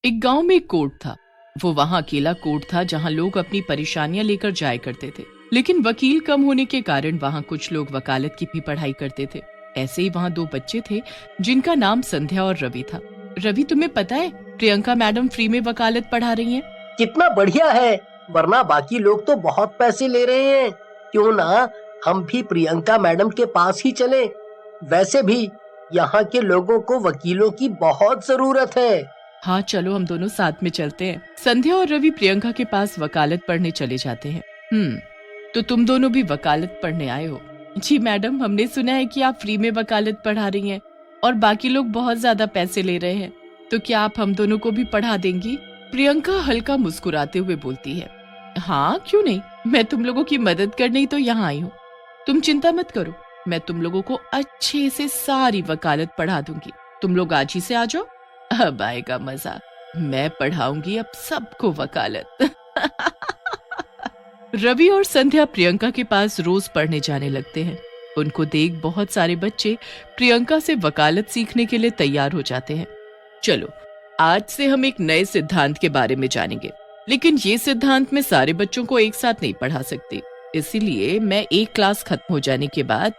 एक गांव में एक कोर्ट था। वो वहां अकेला कोर्ट था जहां लोग अपनी परेशानियां लेकर जाया करते थे, लेकिन वकील कम होने के कारण वहां कुछ लोग वकालत की भी पढ़ाई करते थे। ऐसे ही वहां 2 बच्चे थे जिनका नाम संध्या और रवि था। रवि, तुम्हें पता है प्रियंका मैडम फ्री में वकालत पढ़ा रही हैं? कितना बढ़िया है, वरना बाकी लोग तो बहुत पैसे ले रहे हैं। क्यों ना हम भी प्रियंका मैडम के पास ही चले। वैसे भी यहाँ के लोगों को वकीलों की बहुत जरूरत है। हाँ चलो, हम दोनों साथ में चलते हैं। संध्या और रवि प्रियंका के पास वकालत पढ़ने चले जाते हैं। तो तुम दोनों भी वकालत पढ़ने आए हो? जी मैडम, हमने सुना है कि आप फ्री में वकालत पढ़ा रही हैं और बाकी लोग बहुत ज्यादा पैसे ले रहे हैं, तो क्या आप हम दोनों को भी पढ़ा देंगी? प्रियंका हल्का मुस्कुराते हुए बोलती है, हाँ क्यों नहीं, मैं तुम लोगों की मदद करने ही तो यहाँ आई हूँ। तुम चिंता मत करो, मैं तुम लोगों को अच्छे से सारी वकालत पढ़ा दूंगी। तुम लोग आज ही से आ जाओ, अब आएगा मजा। मैं पढ़ाऊंगी अब सबको वकालत। रवि और संध्या प्रियंका के पास रोज पढ़ने जाने लगते हैं। उनको देख बहुत सारे बच्चे प्रियंका से वकालत सीखने के लिए तैयार हो जाते हैं। चलो, आज से हम एक नए सिद्धांत के बारे में जानेंगे, लेकिन ये सिद्धांत मैं सारे बच्चों को एक साथ नहीं पढ़ा सकती, इसीलिए मैं एक क्लास खत्म हो जाने के बाद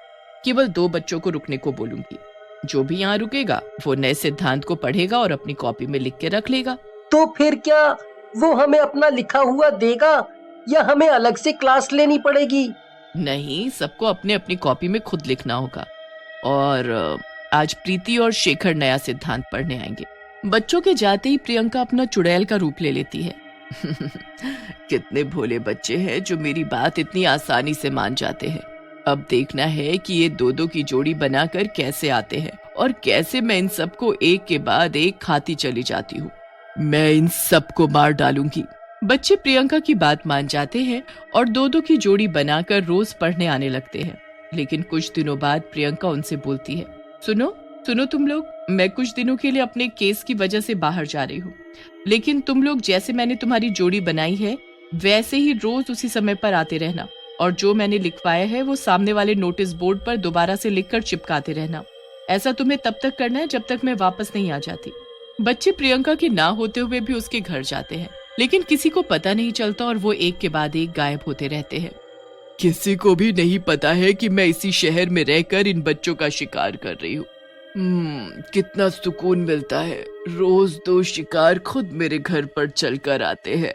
केवल 2 बच्चों को रुकने को बोलूंगी। जो भी यहाँ रुकेगा वो नए सिद्धांत को पढ़ेगा और अपनी कॉपी में लिख के रख लेगा। तो फिर क्या वो हमें अपना लिखा हुआ देगा या हमें अलग से क्लास लेनी पड़ेगी? नहीं, सबको अपने अपनी कॉपी में खुद लिखना होगा। और आज प्रीति और शेखर नया सिद्धांत पढ़ने आएंगे। बच्चों के जाते ही प्रियंका अपना चुड़ैल का रूप ले लेती है। कितने भोले बच्चे हैं जो मेरी बात इतनी आसानी से मान जाते हैं। अब देखना है कि ये 2-2 की जोड़ी बनाकर कैसे आते हैं और कैसे मैं इन सबको एक के बाद एक खाती चली जाती हूँ। मैं इन सबको मार डालूंगी। बच्चे प्रियंका की बात मान जाते हैं और 2-2 की जोड़ी बनाकर रोज पढ़ने आने लगते हैं। लेकिन कुछ दिनों बाद प्रियंका उनसे बोलती है, सुनो तुम लोग, मैं कुछ दिनों के लिए अपने केस की वजह से बाहर जा रही हूँ, लेकिन तुम लोग जैसे मैंने तुम्हारी जोड़ी बनाई है वैसे ही रोज उसी समय पर आते रहना, और जो मैंने लिखवाया है वो सामने वाले नोटिस बोर्ड पर दोबारा से लिखकर चिपकाते रहना। ऐसा तुम्हें तब तक करना है जब तक मैं वापस नहीं आ जाती। बच्चे प्रियंका के ना होते हुए भी उसके घर जाते हैं, लेकिन किसी को पता नहीं चलता और वो एक के बाद एक गायब होते रहते हैं। किसी को भी नहीं पता है कि मैं इसी शहर में रहकर इन बच्चों का शिकार कर रही हूँ। कितना सुकून मिलता है, रोज 2 शिकार खुद मेरे घर पर चलकर आते हैं।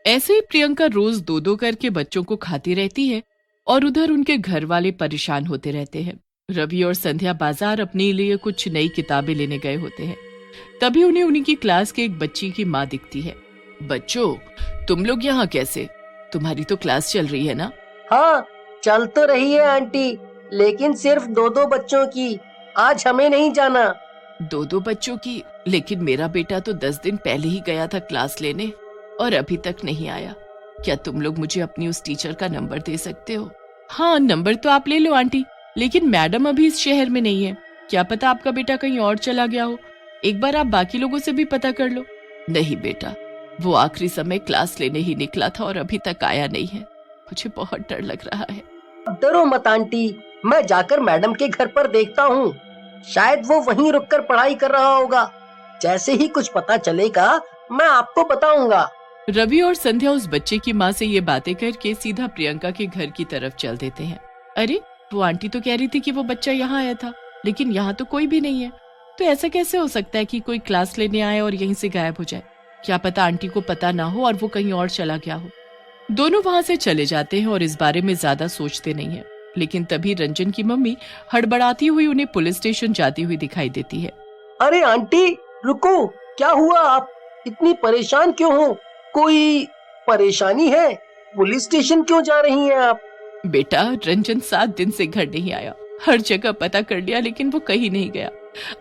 ऐसे ही प्रियंका रोज 2-2 करके बच्चों को खाती रहती है और उधर उनके घर वाले परेशान होते रहते हैं। रवि और संध्या बाजार अपने लिए कुछ नई किताबें लेने गए होते हैं। तभी उन्हें उन्हीं की क्लास के एक बच्ची की माँ दिखती है। बच्चों, तुम लोग यहाँ कैसे? तुम्हारी तो क्लास चल रही है ना? हाँ, चल तो रही है आंटी, लेकिन सिर्फ 2-2 बच्चों की। आज हमें नहीं जाना। 2-2 बच्चों की? लेकिन मेरा बेटा तो 10 दिन पहले ही गया था क्लास लेने और अभी तक नहीं आया। क्या तुम लोग मुझे अपनी उस टीचर का नंबर दे सकते हो? हाँ, नंबर तो आप ले लो आंटी, लेकिन मैडम अभी इस शहर में नहीं है। क्या पता आपका बेटा कहीं और चला गया हो। एक बार आप बाकी लोगों से भी पता कर लो। नहीं बेटा, वो आखिरी समय क्लास लेने ही निकला था और अभी तक आया नहीं है। मुझे बहुत डर लग रहा है। डरो मत आंटी, मैं जाकर मैडम के घर पर देखता हूँ। शायद वो वहीं रुककर पढ़ाई कर रहा होगा। जैसे ही कुछ पता चलेगा मैं आपको बताऊंगा। रवि और संध्या उस बच्चे की माँ से ये बातें करके सीधा प्रियंका के घर की तरफ चल देते हैं। अरे, वो आंटी तो कह रही थी कि वो बच्चा यहाँ आया था, लेकिन यहाँ तो कोई भी नहीं है। तो ऐसा कैसे हो सकता है कि कोई क्लास लेने आए और यहीं से गायब हो जाए? क्या पता आंटी को पता ना हो और वो कहीं और चला गया हो। दोनों वहां से चले जाते हैं और इस बारे में ज्यादा सोचते नहीं है। लेकिन तभी रंजन की मम्मी हड़बड़ाती हुई उन्हें पुलिस स्टेशन जाती हुई दिखाई देती है। अरे आंटी रुको, क्या हुआ? आप इतनी परेशान क्यों हो? कोई परेशानी है? पुलिस स्टेशन क्यों जा रही हैं आप? बेटा, रंजन 7 दिन से घर नहीं आया। हर जगह पता कर लिया लेकिन वो कहीं नहीं गया।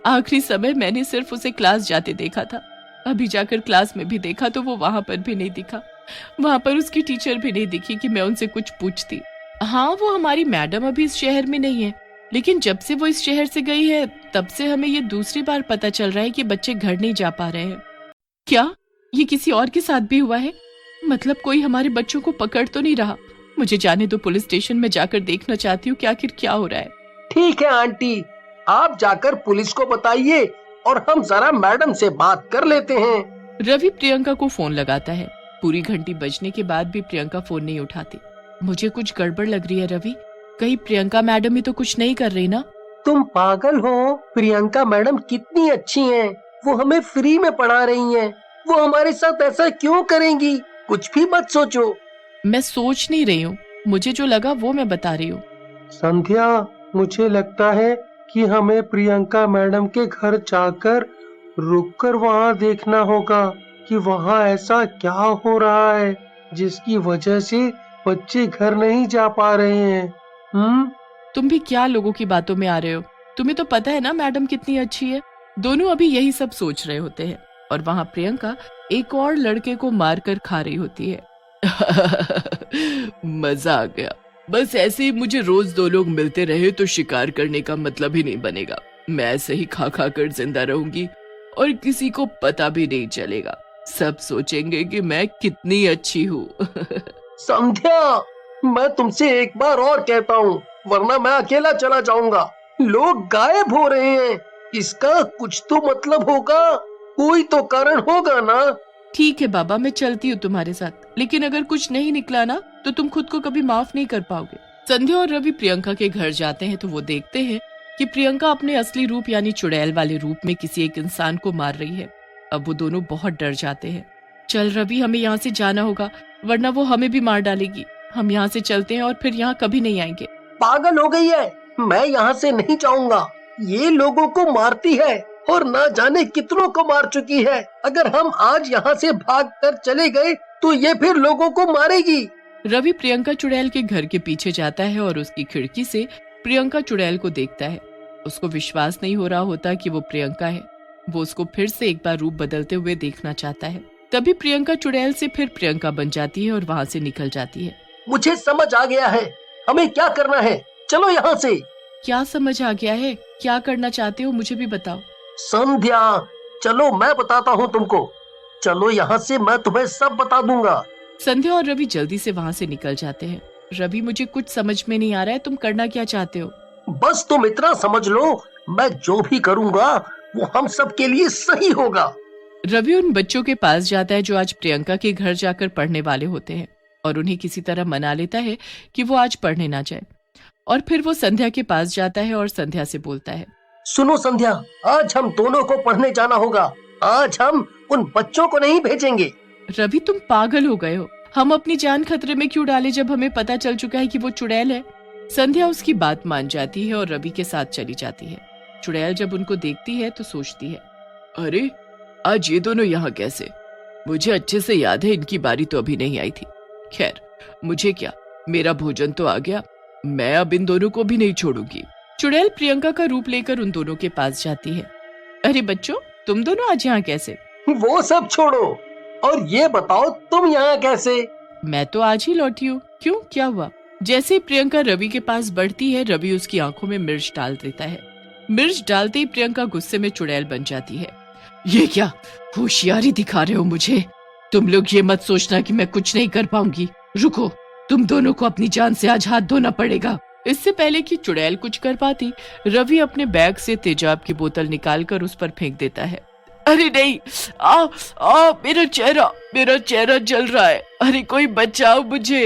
आखिरी समय मैंने सिर्फ उसे क्लास जाते देखा था। अभी जाकर क्लास में भी देखा तो वो वहां पर भी नहीं दिखा। वहां पर उसकी टीचर भी नहीं दिखी कि मैं उनसे कुछ पूछती। हाँ, वो हमारी मैडम अभी इस शहर में नहीं है, लेकिन जब से वो इस शहर से गई है तब से हमें ये दूसरी बार पता चल रहा है कि बच्चे घर नहीं जा पा रहे हैं। क्या ये किसी और के साथ भी हुआ है? मतलब कोई हमारे बच्चों को पकड़ तो नहीं रहा? मुझे जाने दो, पुलिस स्टेशन में जाकर देखना चाहती हूँ कि आखिर क्या हो रहा है। ठीक है आंटी, आप जाकर पुलिस को बताइए और हम जरा मैडम से बात कर लेते हैं। रवि प्रियंका को फोन लगाता है। पूरी घंटी बजने के बाद भी प्रियंका फोन नहीं उठाती। मुझे कुछ गड़बड़ लग रही है रवि, कहीं प्रियंका मैडम ही तो कुछ नहीं कर रही ना? तुम पागल हो, प्रियंका मैडम कितनी अच्छी हैं, वो हमें फ्री में पढ़ा रही हैं, वो हमारे साथ ऐसा क्यों करेंगी? कुछ भी मत सोचो। मैं सोच नहीं रही हूँ, मुझे जो लगा वो मैं बता रही हूँ। संध्या, मुझे लगता है कि हमें प्रियंका मैडम के घर जाकर रुककर वहाँ देखना होगा कि वहाँ ऐसा क्या हो रहा है जिसकी वजह से बच्चे घर नहीं जा पा रहे हैं। तुम भी क्या लोगों की बातों में आ रहे हो? तुम्हें तो पता है ना मैडम कितनी अच्छी है। दोनों अभी यही सब सोच रहे होते हैं और वहाँ प्रियंका एक और लड़के को मार कर खा रही होती है। मजा आ गया। बस ऐसे ही मुझे रोज दो लोग मिलते रहे तो शिकार करने का मतलब ही नहीं बनेगा। मैं ऐसे ही खा खा कर जिंदा रहूंगी और किसी को पता भी नहीं चलेगा। सब सोचेंगे कि मैं कितनी अच्छी हूँ। संध्या, मैं तुमसे एक बार और कहता हूँ, वरना मैं अकेला चला जाऊंगा। लोग गायब हो रहे हैं, इसका कुछ तो मतलब होगा, कोई तो कारण होगा ना। ठीक है बाबा, मैं चलती हूँ तुम्हारे साथ, लेकिन अगर कुछ नहीं निकला ना तो तुम खुद को कभी माफ नहीं कर पाओगे। संध्या और रवि प्रियंका के घर जाते हैं तो वो देखते हैं कि प्रियंका अपने असली रूप यानी चुड़ैल वाले रूप में किसी एक इंसान को मार रही है। अब वो दोनों बहुत डर जाते हैं। चल रवि, हमें यहाँ से जाना होगा, वरना वो हमें भी मार डालेगी। हम यहाँ से चलते हैं और फिर यहाँ कभी नहीं आएंगे। पागल हो गई है, मैं यहाँ से नहीं जाऊंगा। ये लोगों को मारती है और ना जाने कितनों को मार चुकी है। अगर हम आज यहाँ से भागकर चले गए तो ये फिर लोगों को मारेगी। रवि प्रियंका चुड़ैल के घर के पीछे जाता है और उसकी खिड़की से प्रियंका चुड़ैल को देखता है। उसको विश्वास नहीं हो रहा होता कि वो प्रियंका है। वो उसको फिर से एक बार रूप बदलते हुए देखना चाहता है। तभी प्रियंका चुड़ैल से फिर प्रियंका बन जाती है और वहाँ से निकल जाती है। मुझे समझ आ गया है, हमें क्या करना है, चलो यहाँ से। क्या समझ आ गया है? क्या करना चाहते हो मुझे भी बताओ। संध्या, चलो मैं बताता हूँ तुमको। चलो यहाँ से, मैं तुम्हें सब बता दूंगा। संध्या और रवि जल्दी से वहाँ से निकल जाते हैं। रवि, मुझे कुछ समझ में नहीं आ रहा है, तुम करना क्या चाहते हो? बस तुम इतना समझ लो, मैं जो भी करूँगा वो हम सब के लिए सही होगा। रवि उन बच्चों के पास जाता है जो आज प्रियंका के घर जाकर पढ़ने वाले होते हैं और उन्हें किसी तरह मना लेता है कि वो आज पढ़ने ना जाए। और फिर वो संध्या के पास जाता है और संध्या से बोलता है, सुनो संध्या, आज हम दोनों को पढ़ने जाना होगा। आज हम उन बच्चों को नहीं भेजेंगे। रवि, तुम पागल हो गए हो। हम अपनी जान खतरे में क्यों डालें जब हमें पता चल चुका है कि वो चुड़ैल है। संध्या उसकी बात मान जाती है और रवि के साथ चली जाती है। चुड़ैल जब उनको देखती है तो सोचती है, अरे आज ये दोनों यहाँ कैसे? मुझे अच्छे से याद है इनकी बारी तो अभी नहीं आई थी। खैर, मुझे क्या, मेरा भोजन तो आ गया, मैं अब इन दोनों को भी नहीं छोड़ूंगी। चुड़ैल प्रियंका का रूप लेकर उन दोनों के पास जाती है। अरे बच्चों, तुम दोनों आज यहाँ कैसे? वो सब छोड़ो और ये बताओ तुम यहाँ कैसे? मैं तो आज ही लौटी हूँ। क्यों, क्या हुआ? जैसे ही प्रियंका रवि के पास बढ़ती है, रवि उसकी आंखों में मिर्च डाल देता है। मिर्च डालते ही प्रियंका गुस्से में चुड़ैल बन जाती है। ये क्या होशियारी दिखा रहे हो मुझे? तुम लोग ये मत सोचना कि मैं कुछ नहीं कर पाऊंगी। रुको, तुम दोनों को अपनी जान से आज हाथ धोना पड़ेगा। इससे पहले कि चुड़ैल कुछ कर पाती, रवि अपने बैग से तेजाब की बोतल निकालकर उस पर फेंक देता है। अरे नहीं, मेरा चेहरा जल रहा है। अरे कोई बचाओ मुझे।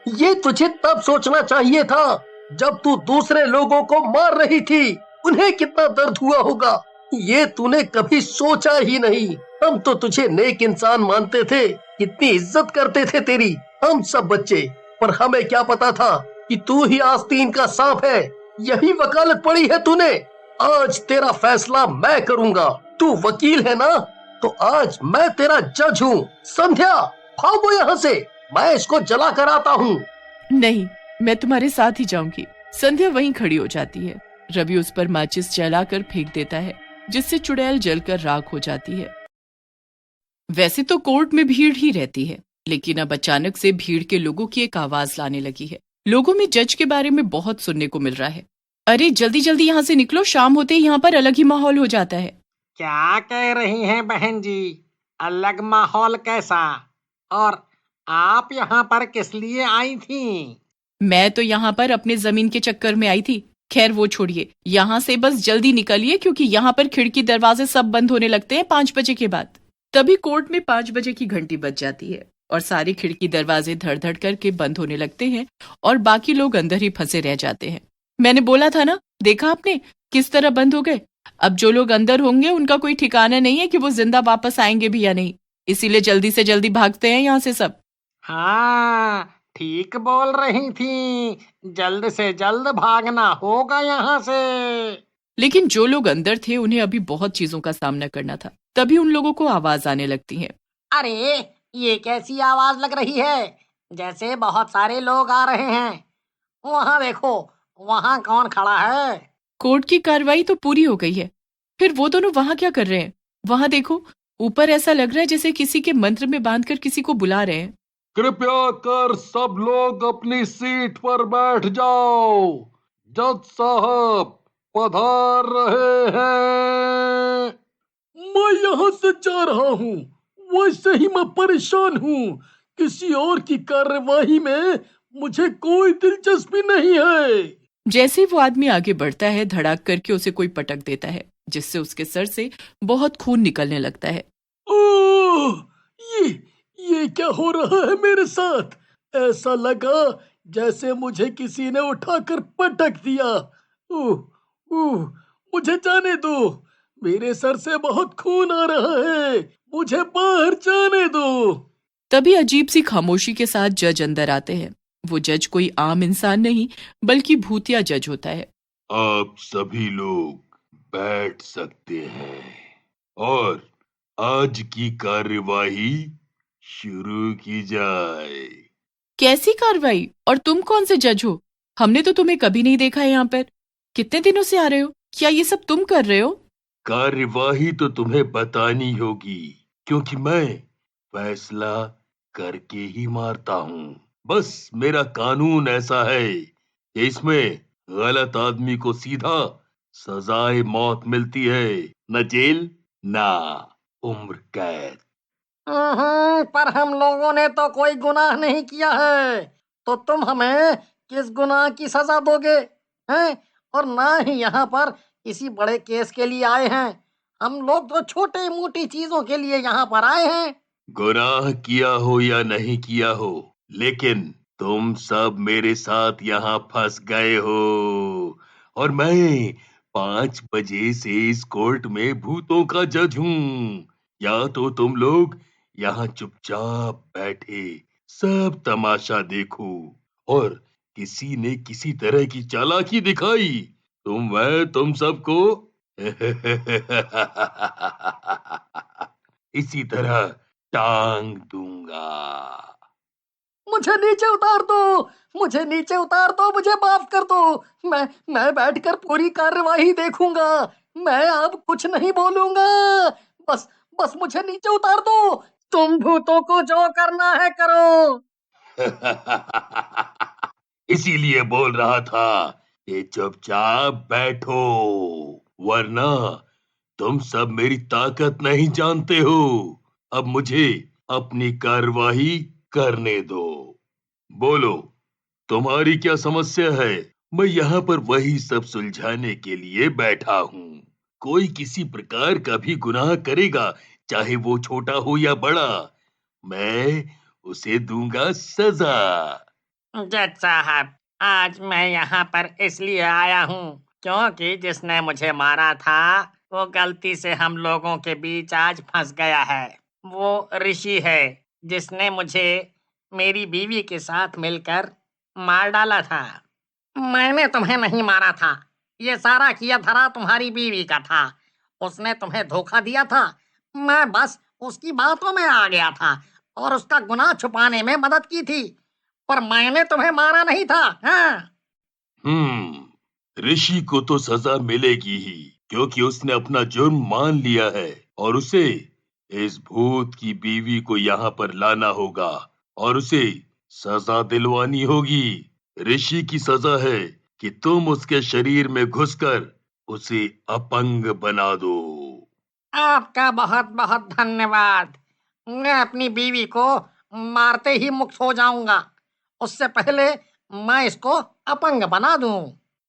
ये तुझे तब सोचना चाहिए था जब तू दूसरे लोगों को मार रही थी। उन्हें कितना दर्द हुआ होगा, ये तूने कभी सोचा ही नहीं। हम तो तुझे नेक इंसान मानते थे, कितनी इज्जत करते थे तेरी हम सब बच्चे, पर हमें क्या पता था कि तू ही आस्तीन का सांप है। यही वकालत पड़ी है तूने। आज तेरा फैसला मैं करूंगा। तू वकील है ना, तो आज मैं तेरा जज हूँ। संध्या, भागो यहाँ से, मैं इसको जला कर आता हूँ। नहीं, मैं तुम्हारे साथ ही जाऊंगी। संध्या वहीं खड़ी हो जाती है। रवि उस पर माचिस जलाकर फेंक देता है, जिससे चुड़ैल जलकर राख हो जाती है। वैसे तो कोर्ट में भीड़ ही रहती है, लेकिन अब अचानक से भीड़ के लोगों की एक आवाज लाने लगी है। लोगों में जज के बारे में बहुत सुनने को मिल रहा है। अरे जल्दी जल्दी यहाँ से निकलो, शाम होते ही यहाँ पर अलग ही माहौल हो जाता है। क्या कह रही हैं बहन जी? अलग माहौल कैसा? और आप यहाँ पर किस लिए आई थी? मैं तो यहाँ पर अपने जमीन के चक्कर में आई थी। खैर वो छोड़िए, यहाँ से बस जल्दी निकलिए क्योंकि यहाँ पर खिड़की दरवाजे सब बंद होने लगते हैं 5 बजे के बाद। तभी कोर्ट में 5 बजे की घंटी बज जाती है और सारी खिड़की दरवाजे धड़ धड़ करके बंद होने लगते हैं और बाकी लोग अंदर ही फंसे रह जाते हैं। मैंने बोला था ना, देखा आपने किस तरह बंद हो गए। अब जो लोग अंदर होंगे उनका कोई ठिकाना नहीं है कि वो जिंदा वापस आएंगे भी या नहीं, इसीलिए जल्दी से जल्दी भागते हैं यहाँ से सब। हाँ, ठीक बोल रही थी, जल्द से जल्द भागना होगा यहाँ से। लेकिन जो लोग अंदर थे उन्हें अभी बहुत चीजों का सामना करना था। तभी उन लोगों को आवाज आने लगती है। अरे, ये कैसी आवाज लग रही है, जैसे बहुत सारे लोग आ रहे हैं। वहाँ देखो, वहाँ कौन खड़ा है? कोर्ट की कार्रवाई तो पूरी हो गई है, फिर वो दोनों वहां क्या कर रहे हैं? वहां देखो, ऊपर ऐसा लग रहा है जैसे किसी के मंत्र में बांधकर किसी को बुला रहे हैं। कृपया कर सब लोग अपनी सीट पर बैठ जाओ, जज साहब पधार रहे हैं। मैं यहाँ से जा रहा हूँ, वैसे ही मैं परेशान हूँ। किसी और की कार्यवाही में मुझे कोई दिलचस्पी नहीं है। जैसे ही वो आदमी आगे बढ़ता है, धड़ाक करके उसे कोई पटक देता है, जिससे उसके सर से बहुत खून निकलने लगता है। ओह, ये क्या हो रहा है मेरे साथ? ऐसा लगा जैसे मुझे किसी ने उठाकर पटक दिया। मुझे जाने दो, मेरे सर से बहुत खून आ रहा है, मुझे बाहर जाने दो। तभी अजीब सी खामोशी के साथ जज अंदर आते हैं। वो जज कोई आम इंसान नहीं बल्कि भूतिया जज होता है। आप सभी लोग बैठ सकते हैं और आज की कार्यवाही शुरू की जाए। कैसी कार्रवाई? और तुम कौन से जज हो? हमने तो तुम्हें कभी नहीं देखा है यहाँ पर। कितने दिनों से आ रहे हो? क्या ये सब तुम कर रहे हो? कार्यवाही तो तुम्हें बतानी होगी, क्योंकि मैं फैसला करके ही मारता हूँ। बस मेरा कानून ऐसा है कि इसमें गलत आदमी को सीधा सजाए मौत मिलती है, न जेल ना उम्र कैद। पर हम लोगों ने तो कोई गुनाह नहीं किया है, तो तुम हमें किस गुनाह की सजा दोगे हैं? और ना ही यहाँ पर किसी बड़े केस के लिए आए हैं, हम लोग तो छोटे मोटी चीजों के लिए यहाँ पर आए हैं। गुनाह किया हो या नहीं किया हो, लेकिन तुम सब मेरे साथ यहाँ फंस गए हो और मैं 5 बजे से इस कोर्ट में भूतों का जज हूँ। या तो तुम लोग यहाँ चुपचाप बैठे सब तमाशा देखो और किसी ने किसी तरह की चालाकी दिखाई तो मैं तुम सबको इसी तरह टांग दूंगा। मुझे नीचे उतार दो, मुझे नीचे उतार दो, मुझे माफ कर दो। मैं बैठकर पूरी कार्यवाही देखूंगा, मैं अब कुछ नहीं बोलूंगा। बस बस मुझे नीचे उतार दो। तुम भूतों को जो करना है करो। इसीलिए बोल रहा था कि चुपचाप बैठो, वरना तुम सब मेरी ताकत नहीं जानते हो। अब मुझे अपनी कार्यवाही करने दो। बोलो, तुम्हारी क्या समस्या है? मैं यहाँ पर वही सब सुलझाने के लिए बैठा हूँ। कोई किसी प्रकार का भी गुनाह करेगा, चाहे वो छोटा हो या बड़ा, मैं उसे दूंगा सजा। जज साहब, आज मैं यहाँ पर इसलिए आया हूँ क्योंकि जिसने मुझे मारा था वो गलती से हम लोगों के बीच आज फंस गया है। वो ऋषि है जिसने मुझे मेरी बीवी के साथ मिलकर मार डाला था। मैंने तुम्हें नहीं मारा था, ये सारा किया धरा तुम्हारी बीवी का था। उसने तुम्हें धोखा दिया था, मैं बस उसकी बातों में आ गया था और उसका गुनाह छुपाने में मदद की थी, पर मैंने तुम्हें मारा नहीं था। हाँ? ऋषि को तो सजा मिलेगी ही, क्योंकि उसने अपना जुर्म मान लिया है और उसे इस भूत की बीवी को यहाँ पर लाना होगा और उसे सजा दिलवानी होगी। ऋषि की सजा है कि तुम उसके शरीर में घुसकर उसे अपंग बना दो। आपका बहुत बहुत धन्यवाद। मैं अपनी बीवी को मारते ही मुक्त हो जाऊंगा, उससे पहले मैं इसको अपंग बना दूं।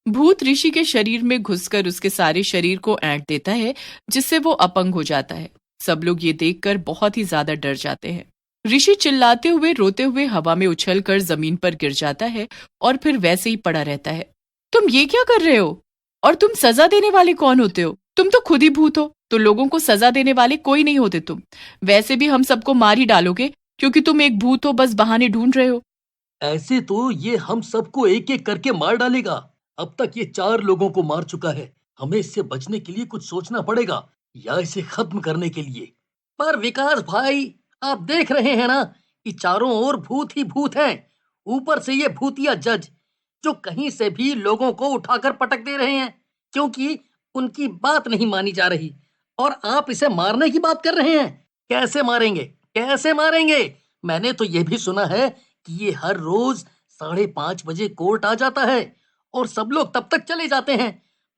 भूत ऋषि के शरीर में घुसकर उसके सारे शरीर को ऐंठ देता है, जिससे वो अपंग हो जाता है। सब लोग ये देखकर बहुत ही ज्यादा डर जाते हैं। ऋषि चिल्लाते हुए रोते हुए हवा में उछलकर जमीन पर गिर जाता है और फिर वैसे ही पड़ा रहता है। तुम ये क्या कर रहे हो? और तुम सजा देने वाले कौन होते हो? तुम तो खुद ही भूत हो, तो लोगों को सजा देने वाले कोई नहीं होते तुम। वैसे भी हम सबको मार ही डालोगे, क्योंकि तुम एक भूत हो, बस बहाने ढूंढ रहे हो। ऐसे तो ये हम सबको एक एक करके मार डालेगा। अब तक ये 4 लोगों को मार चुका है। हमें इससे बचने के लिए कुछ सोचना पड़ेगा, या इसे खत्म करने के लिए। पर विकास भाई, आप देख रहे हैं ना कि चारों ओर भूत ही भूत हैं। ऊपर से ये भूतिया जज जो कहीं से भी लोगों को उठाकर पटक दे रहे हैं, क्योंकि उनकी बात नहीं मानी जा रही। और आप इसे मारने की बात कर रहे हैं। कैसे मारेंगे, कैसे मारेंगे? मैंने तो ये भी सुना है कि ये हर रोज 5:30 बजे कोर्ट आ जाता है और सब लोग तब तक चले जाते हैं।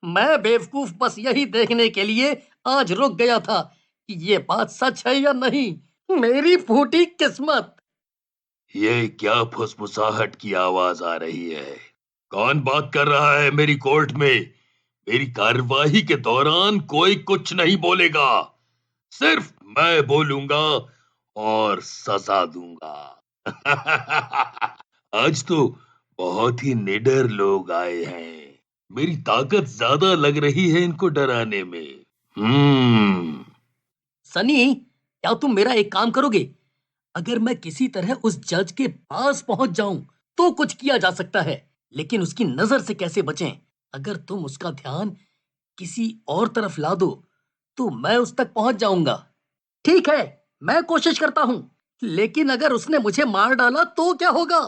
मैं बेवकूफ बस यही देखने के लिए आज रुक गया था कि ये बात सच है या नहीं। मेरी फूटी किस्मत। ये क्या फुसफुसाहट की आवाज आ रही है? कौन बात कर रहा है मेरी कोर्ट में? मेरी कार्यवाही के दौरान कोई कुछ नहीं बोलेगा, सिर्फ मैं बोलूंगा और सजा दूंगा। आज तो बहुत ही निडर लोग आए हैं। मेरी ताकत ज्यादा लग रही है इनको डराने में। सनी, क्या तुम मेरा एक काम करोगे? अगर मैं किसी तरह उस जज के पास पहुंच जाऊं तो कुछ किया जा सकता है, लेकिन उसकी नजर से कैसे बचें? अगर तुम उसका ध्यान किसी और तरफ ला दो तो मैं उस तक पहुंच जाऊंगा। ठीक है, मैं कोशिश करता हूं, लेकिन अगर उसने मुझे मार डाला तो क्या होगा?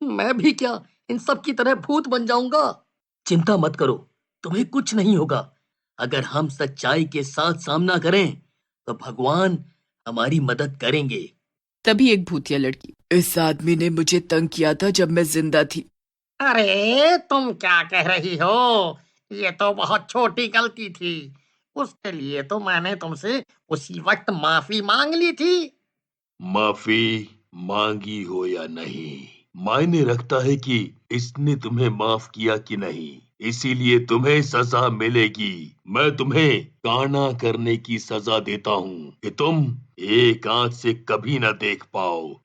मैं भी क्या इन सब की तरह भूत बन जाऊंगा? चिंता मत करो, तुम्हें कुछ नहीं होगा। अगर हम सच्चाई के साथ सामना करें तो भगवान हमारी मदद करेंगे। तभी एक भूतिया लड़की, इस आदमी ने मुझे तंग किया था जब मैं जिंदा थी। अरे तुम क्या कह रही हो? ये तो बहुत छोटी गलती थी। उसके लिए तो मैंने तुमसे उसी वक्त माफी मांग ली थी। माफी मांगी हो या नहीं, मायने रखता है कि इसने तुम्हें माफ किया कि नहीं। इसीलिए तुम्हें सजा मिलेगी। मैं तुम्हें काना करने की सजा देता हूँ कि तुम एक आंख से कभी ना देख पाओ।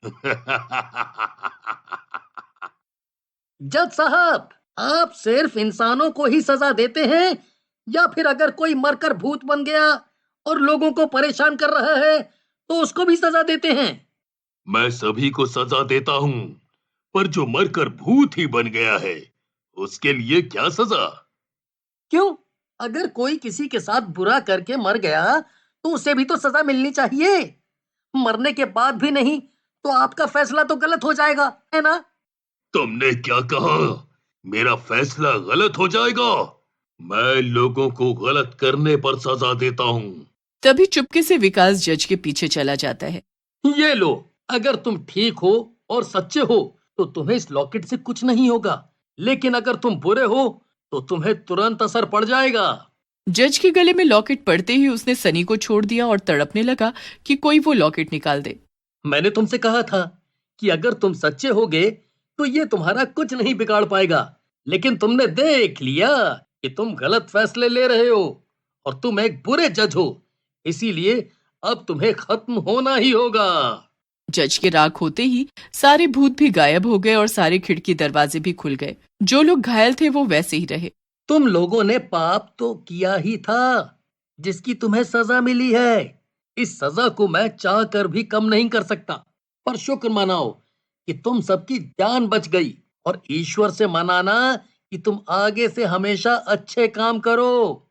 जज साहब, आप सिर्फ इंसानों को ही सजा देते हैं या फिर अगर कोई मरकर भूत बन गया और लोगों को परेशान कर रहा है तो उसको भी सजा देते हैं? मैं सभी को सजा देता हूँ, पर जो मरकर भूत ही बन गया है उसके लिए क्या सजा? क्यों? अगर कोई किसी के साथ बुरा करके मर गया तो उसे भी तो सजा मिलनी चाहिए। मरने के बाद भी नहीं तो आपका फैसला तो गलत हो जाएगा, है ना? तुमने क्या कहा? मेरा फैसला गलत हो जाएगा? मैं लोगों को गलत करने पर सजा देता हूँ। तभी चुपके से विकास जज के पीछे चला जाता है। ये लो, अगर तुम ठीक हो और सच्चे हो तो तुम्हें इस लॉकेट से कुछ नहीं होगा, लेकिन अगर तुम बुरे हो तो तुम्हें तुरंत असर पड़ जाएगा। जज के गले में लॉकेट पड़ते ही उसने सनी को छोड़ दिया और तड़पने लगा कि कोई वो लॉकेट निकाल दे। मैंने तुमसे कहा था कि अगर तुम सच्चे होगे तो ये तुम्हारा कुछ नहीं बिगाड़ पाएगा, लेकिन तुमने देख लिया कि तुम गलत फैसले ले रहे हो और तुम एक बुरे जज हो। इसीलिए अब तुम्हें खत्म होना ही होगा। जज के राख होते ही सारे भूत भी गायब हो गए और सारे खिड़की दरवाजे भी खुल गए। जो लोग घायल थे वो वैसे ही रहे। तुम लोगों ने पाप तो किया ही था, जिसकी तुम्हें सजा मिली है। इस सजा को मैं चाह कर भी कम नहीं कर सकता, पर शुक्र मनाओ कि तुम सबकी जान बच गई और ईश्वर से मनाना कि तुम आगे से हमेशा अच्छे काम करो।